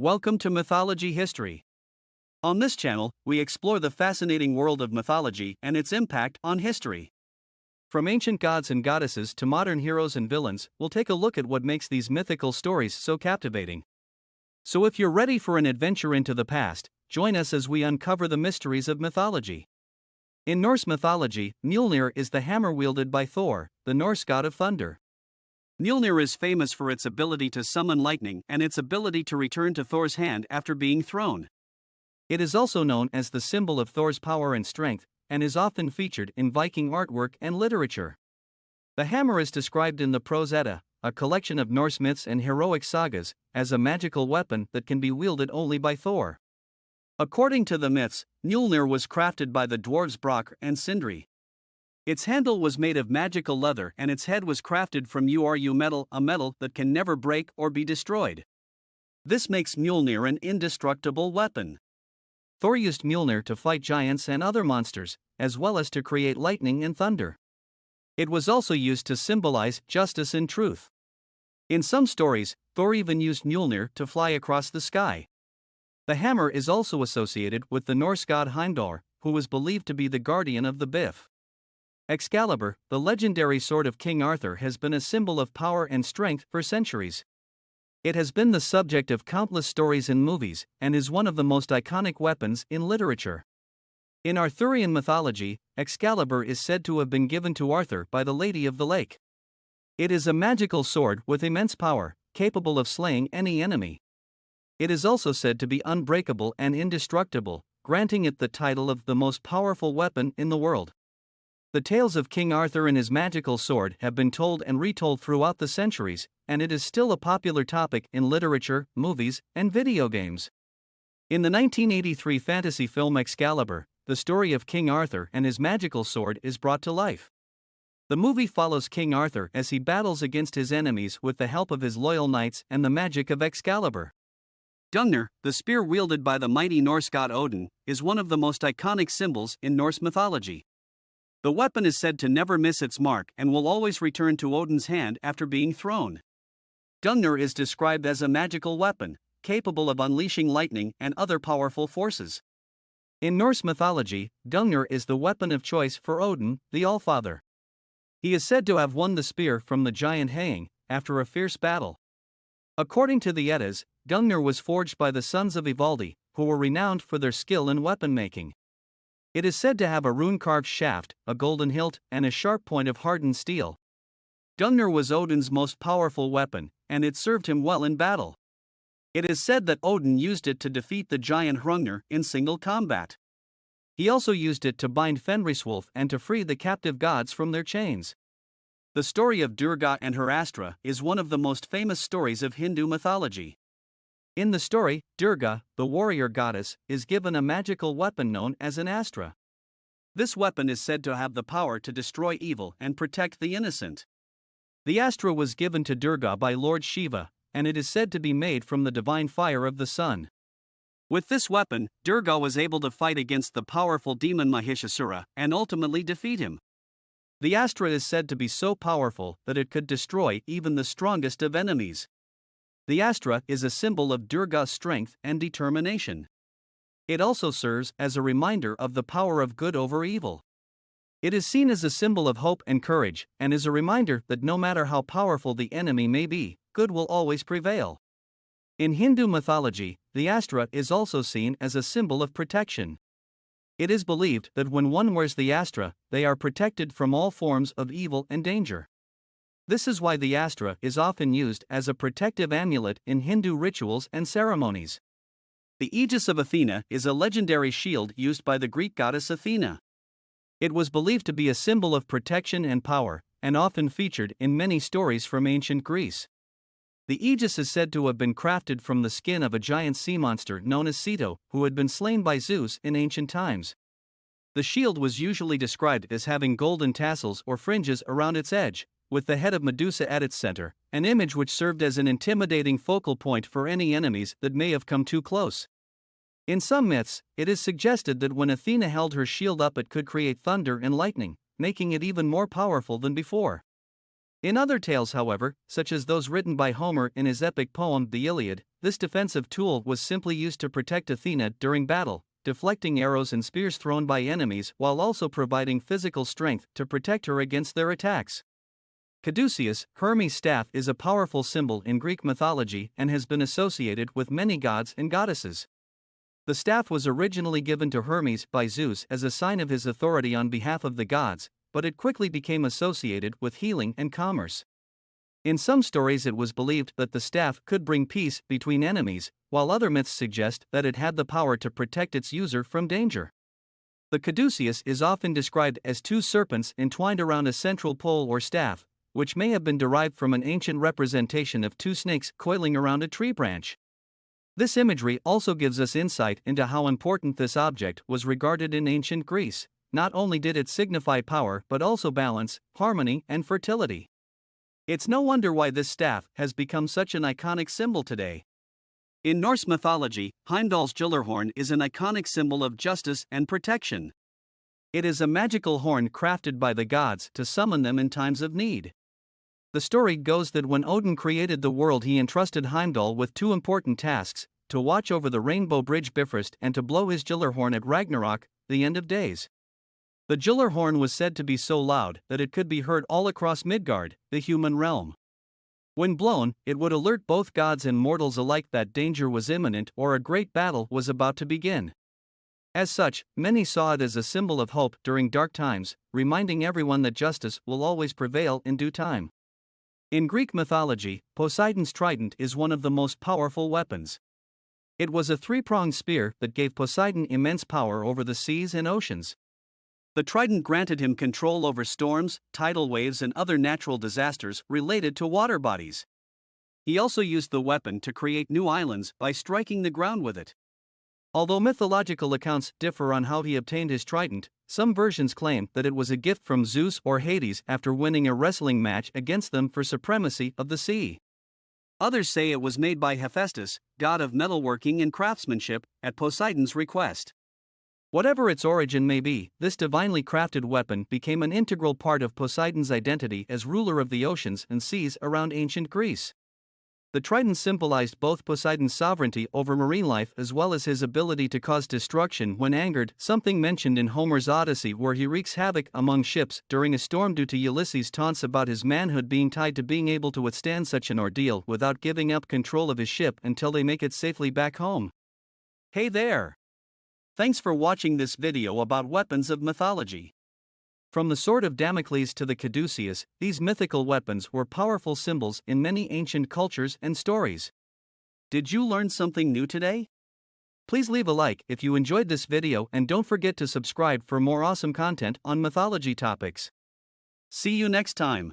Welcome to Mythology History. On this channel, we explore the fascinating world of mythology and its impact on history. From ancient gods and goddesses to modern heroes and villains, we'll take a look at what makes these mythical stories so captivating. So if you're ready for an adventure into the past, join us as we uncover the mysteries of mythology. In Norse mythology, Mjölnir is the hammer wielded by Thor, the Norse god of thunder. Mjölnir is famous for its ability to summon lightning and its ability to return to Thor's hand after being thrown. It is also known as the symbol of Thor's power and strength, and is often featured in Viking artwork and literature. The hammer is described in the Prose Edda, a collection of Norse myths and heroic sagas, as a magical weapon that can be wielded only by Thor. According to the myths, Mjölnir was crafted by the dwarves Brock and Sindri. Its handle was made of magical leather and its head was crafted from metal, a metal that can never break or be destroyed. This makes Mjölnir an indestructible weapon. Thor used Mjölnir to fight giants and other monsters, as well as to create lightning and thunder. It was also used to symbolize justice and truth. In some stories, Thor even used Mjölnir to fly across the sky. The hammer is also associated with the Norse god Heimdall, who was believed to be the guardian of the Bifrost. Excalibur, the legendary sword of King Arthur, has been a symbol of power and strength for centuries. It has been the subject of countless stories and movies, and is one of the most iconic weapons in literature. In Arthurian mythology, Excalibur is said to have been given to Arthur by the Lady of the Lake. It is a magical sword with immense power, capable of slaying any enemy. It is also said to be unbreakable and indestructible, granting it the title of the most powerful weapon in the world. The tales of King Arthur and his magical sword have been told and retold throughout the centuries, and it is still a popular topic in literature, movies, and video games. In the 1983 fantasy film Excalibur, the story of King Arthur and his magical sword is brought to life. The movie follows King Arthur as he battles against his enemies with the help of his loyal knights and the magic of Excalibur. Gungnir, the spear wielded by the mighty Norse god Odin, is one of the most iconic symbols in Norse mythology. The weapon is said to never miss its mark and will always return to Odin's hand after being thrown. Gungnir is described as a magical weapon, capable of unleashing lightning and other powerful forces. In Norse mythology, Gungnir is the weapon of choice for Odin, the Allfather. He is said to have won the spear from the giant Hang after a fierce battle. According to the Eddas, Gungnir was forged by the sons of Ivaldi, who were renowned for their skill in weapon making. It is said to have a rune-carved shaft, a golden hilt, and a sharp point of hardened steel. Gungnir was Odin's most powerful weapon, and it served him well in battle. It is said that Odin used it to defeat the giant Hrungnir in single combat. He also used it to bind Fenriswolf and to free the captive gods from their chains. The story of Durga and her Astra is one of the most famous stories of Hindu mythology. In the story, Durga, the warrior goddess, is given a magical weapon known as an astra. This weapon is said to have the power to destroy evil and protect the innocent. The astra was given to Durga by Lord Shiva, and it is said to be made from the divine fire of the sun. With this weapon, Durga was able to fight against the powerful demon Mahishasura and ultimately defeat him. The astra is said to be so powerful that it could destroy even the strongest of enemies. The astra is a symbol of Durga's strength and determination. It also serves as a reminder of the power of good over evil. It is seen as a symbol of hope and courage, and is a reminder that no matter how powerful the enemy may be, good will always prevail. In Hindu mythology, the astra is also seen as a symbol of protection. It is believed that when one wears the astra, they are protected from all forms of evil and danger. This is why the astra is often used as a protective amulet in Hindu rituals and ceremonies. The Aegis of Athena is a legendary shield used by the Greek goddess Athena. It was believed to be a symbol of protection and power, and often featured in many stories from ancient Greece. The Aegis is said to have been crafted from the skin of a giant sea monster known as Ceto, who had been slain by Zeus in ancient times. The shield was usually described as having golden tassels or fringes around its edge, with the head of Medusa at its center, an image which served as an intimidating focal point for any enemies that may have come too close. In some myths, it is suggested that when Athena held her shield up, it could create thunder and lightning, making it even more powerful than before. In other tales, however, such as those written by Homer in his epic poem The Iliad, this defensive tool was simply used to protect Athena during battle, deflecting arrows and spears thrown by enemies while also providing physical strength to protect her against their attacks. Caduceus, Hermes' staff, is a powerful symbol in Greek mythology and has been associated with many gods and goddesses. The staff was originally given to Hermes by Zeus as a sign of his authority on behalf of the gods, but it quickly became associated with healing and commerce. In some stories, it was believed that the staff could bring peace between enemies, while other myths suggest that it had the power to protect its user from danger. The caduceus is often described as two serpents entwined around a central pole or staff, which may have been derived from an ancient representation of two snakes coiling around a tree branch. This imagery also gives us insight into how important this object was regarded in ancient Greece. Not only did it signify power but also balance, harmony, and fertility. It's no wonder why this staff has become such an iconic symbol today. In Norse mythology, Heimdall's Gjallarhorn is an iconic symbol of justice and protection. It is a magical horn crafted by the gods to summon them in times of need. The story goes that when Odin created the world, he entrusted Heimdall with two important tasks: to watch over the rainbow bridge Bifrost and to blow his Gjallarhorn at Ragnarok, the end of days. The Gjallarhorn was said to be so loud that it could be heard all across Midgard, the human realm. When blown, it would alert both gods and mortals alike that danger was imminent or a great battle was about to begin. As such, many saw it as a symbol of hope during dark times, reminding everyone that justice will always prevail in due time. In Greek mythology, Poseidon's trident is one of the most powerful weapons. It was a three-pronged spear that gave Poseidon immense power over the seas and oceans. The trident granted him control over storms, tidal waves, and other natural disasters related to water bodies. He also used the weapon to create new islands by striking the ground with it. Although mythological accounts differ on how he obtained his trident, some versions claim that it was a gift from Zeus or Hades after winning a wrestling match against them for supremacy of the sea. Others say it was made by Hephaestus, god of metalworking and craftsmanship, at Poseidon's request. Whatever its origin may be, this divinely crafted weapon became an integral part of Poseidon's identity as ruler of the oceans and seas around ancient Greece. The trident symbolized both Poseidon's sovereignty over marine life as well as his ability to cause destruction when angered, something mentioned in Homer's Odyssey where he wreaks havoc among ships during a storm due to Ulysses' taunts about his manhood being tied to being able to withstand such an ordeal without giving up control of his ship until they make it safely back home. Hey there! Thanks for watching this video about weapons of mythology. From the sword of Damocles to the caduceus, these mythical weapons were powerful symbols in many ancient cultures and stories. Did you learn something new today? Please leave a like if you enjoyed this video and don't forget to subscribe for more awesome content on mythology topics. See you next time.